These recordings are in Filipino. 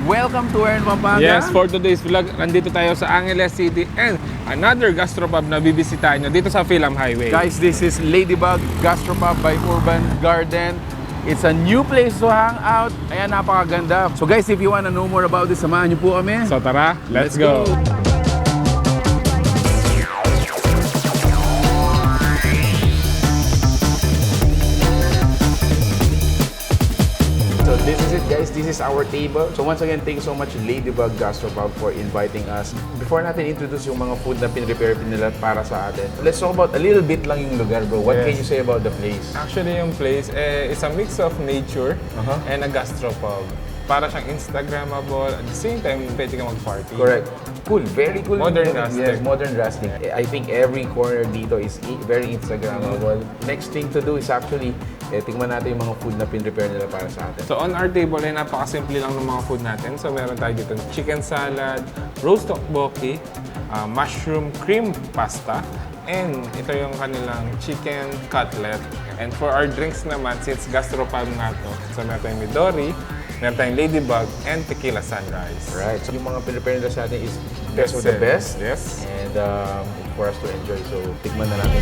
Welcome to Earn Pampanga. Yes, for today's vlog, nandito tayo sa Angeles City and another gastropub na bibisitahin nyo dito sa Fil-Am Highway. Guys, this is Ladybug Gastropub by Urban Garden. It's a new place to hang out. Ayan, napakaganda. So guys, if you wanna know more about this, samahan nyo po kami. So tara, let's go! So this is it, guys. This is our table. So once again, thank you so much Ladybug Gastropub for inviting us. Before natin introduce yung mga food na pinrepare nila para sa atin, let's talk about a little bit lang yung lugar, bro. What can you say about the place? Actually, yung place is a mix of nature and a gastropub. Para siyang Instagrammable, at the same time, pwede ka mag-party. Correct. Cool. Very cool. Modern rustic. Yes, modern rustic. I think every corner dito is very Instagrammable. Next thing to do is actually, tingnan natin yung mga food na pinrepare nila para sa atin. So on our table ay napakasimple lang ng mga food natin. So meron tayo dito chicken salad, roast tteokbokki, mushroom cream pasta, and ito yung kanilang chicken cutlet. And for our drinks naman, since gastropub nga to, so meron tayong Midori, meron tayong Ladybug, and Tequila Sunrise. Right. So yung mga pinrepare nila sa atin is best of the best. Yes. And for us to enjoy. So tikman na natin.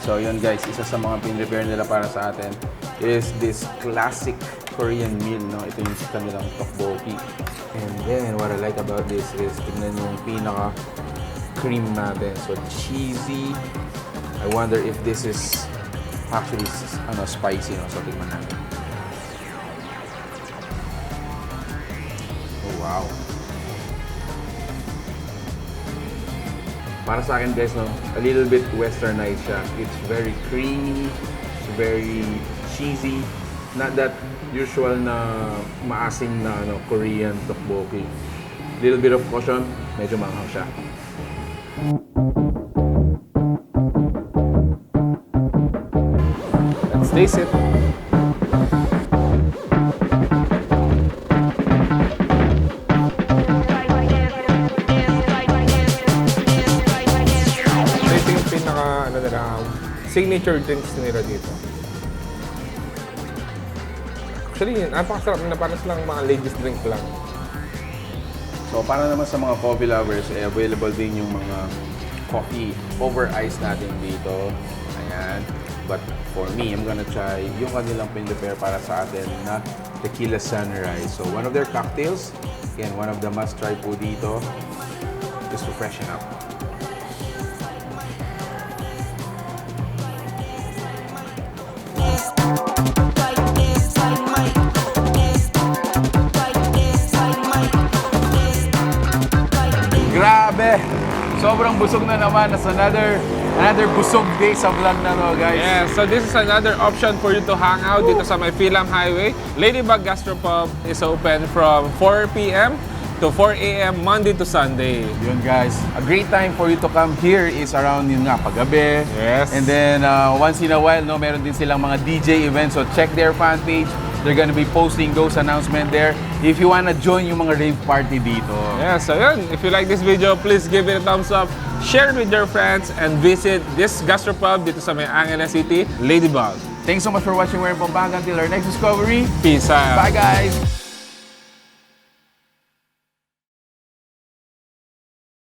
So yun guys, isa sa mga pinrepare nila para sa atin is this classic Korean meal, no? Ito yung kanilang tteokbokki. And then what I like about this is tingnan yung pinaka-cream natin. So cheesy. I wonder if this is actually spicy, no? So tingnan natin. Oh wow. Para sa akin guys, no, a little bit westernized siya. It's very creamy, it's very cheesy. Not that usual na maasim na Korean tteokbokki. Little bit of caution, medyo maanghang siya. Let's taste it. Signature drinks nila dito. Actually, napakasarap na parang silang mga ladies drink lang. So, para naman sa mga coffee lovers, available din yung mga coffee over ice natin dito. Ayan. But for me, I'm gonna try yung kanilang pinrepare para sa atin na Tequila Sunrise. So, one of their cocktails. Again, one of the must-try po dito. Just to freshen up. Grabe! Sobrang busog na naman. That's another busog day sa vlog na to, guys. Yeah, so this is another option for you to hang out dito sa may Fil-Am Highway. Ladybug Gastropub is open from 4 p.m. to 4 a.m. Monday to Sunday. Yun guys, a great time for you to come here is around yun nga, paggabi. Yes. And then once in a while, no, meron din silang mga DJ events. So check their fan page. They're gonna be posting those announcements there if you wanna join yung mga rave party dito. Yeah, so yun. If you like this video, please give it a thumbs up, share it with your friends, and visit this gastropub dito sa may Angeles City, Ladybug. Thanks so much for watching We're in Pampanga. Until our next discovery. Peace out. Bye guys!